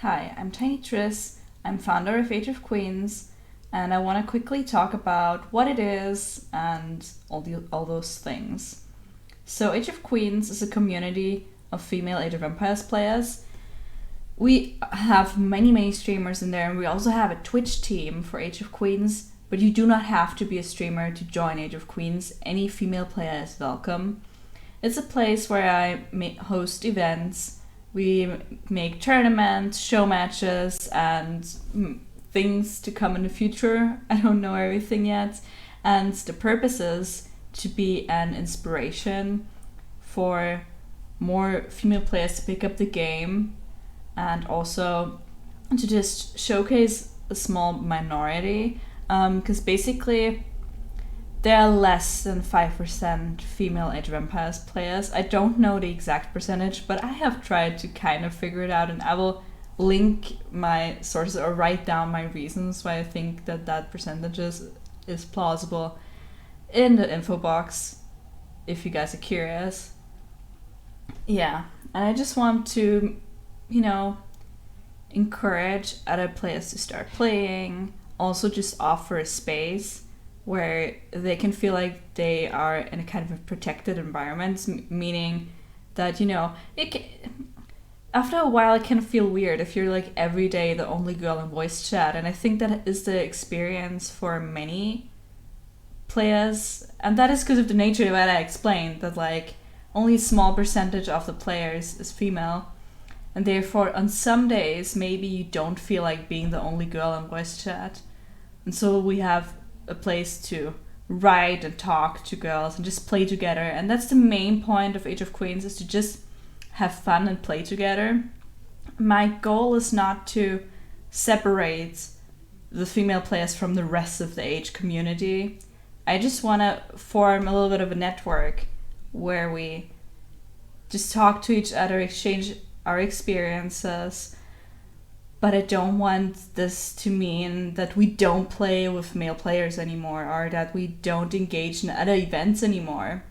Hi, I'm Tiny Tris. I'm founder of Age of Queens, and I want to quickly talk about what it is and all those things. So, Age of Queens is a community of female Age of Empires players. We have many streamers in there, and we also have a Twitch team for Age of Queens. But you do not have to be a streamer to join Age of Queens. Any female player is welcome. It's a place where I host events. We make tournaments, show matches, and things to come in the future. I don't know everything yet. And the purpose is to be an inspiration for more female players to pick up the game, and also to just showcase a small minority. Because basically, there are less than 5% female Age of Empires players. I don't know the exact percentage, but I have tried to kind of figure it out, and I will link my sources or write down my reasons why I think that percentage is plausible in the info box if you guys are curious. Yeah, and I just want to, encourage other players to start playing, also just offer a space where they can feel like they are in a kind of a protected environment, meaning that, after a while it can feel weird if you're like every day the only girl in voice chat, and I think that is the experience for many players, and that is because of the nature that I explained, that like only a small percentage of the players is female, and therefore on some days maybe you don't feel like being the only girl in voice chat, and so we have a place to write and talk to girls and just play together. And that's the main point of Age of Queens, is to just have fun and play together. My goal is not to separate the female players from the rest of the Age community. I just want to form a little bit of a network where we just talk to each other, exchange our experiences. But I don't want this to mean that we don't play with male players anymore, or that we don't engage in other events anymore.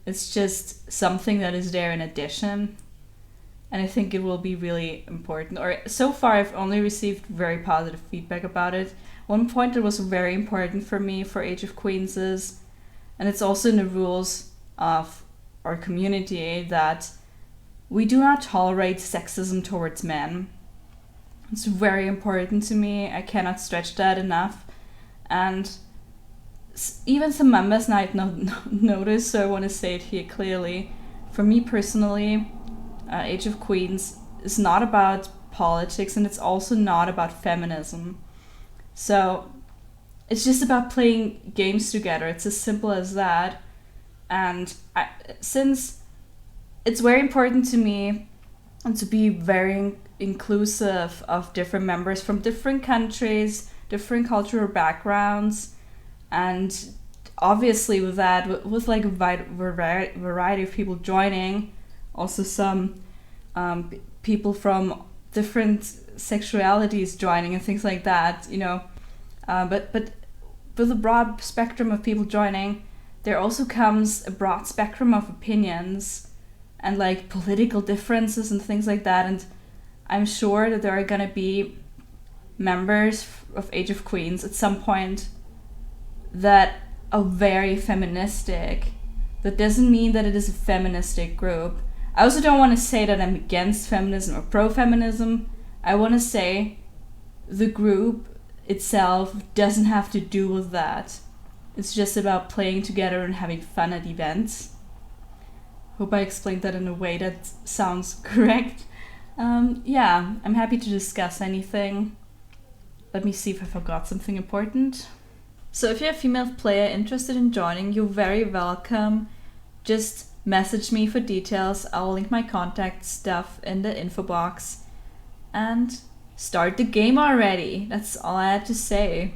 It's just something that is there in addition. And I think it will be really important. Or so far I've only received very positive feedback about it. One point that was very important for me for Age of Queens is, and it's also in the rules of our community, that we do not tolerate sexism towards men. It's very important to me. I cannot stretch that enough. And even some members might not notice, so I want to say it here clearly. For me personally, Age of Queens is not about politics, and it's also not about feminism. So it's just about playing games together. It's as simple as that. And since it's very important to me and to be very inclusive of different members from different countries, different cultural backgrounds, and obviously with that, with like a variety of people joining, also some people from different sexualities joining and things like that, but with a broad spectrum of people joining, there also comes a broad spectrum of opinions and like political differences and things like that. And I'm sure that there are gonna be members of Age of Queens at some point that are very feministic. That doesn't mean that it is a feministic group. I also don't want to say that I'm against feminism or pro-feminism. I want to say the group itself doesn't have to do with that. It's just about playing together and having fun at events. Hope I explained that in a way that sounds correct. I'm happy to discuss anything. Let me see if I forgot something important. So if you're a female player interested in joining, you're very welcome. Just message me for details. I'll link my contact stuff in the info box. And start the game already. That's all I had to say.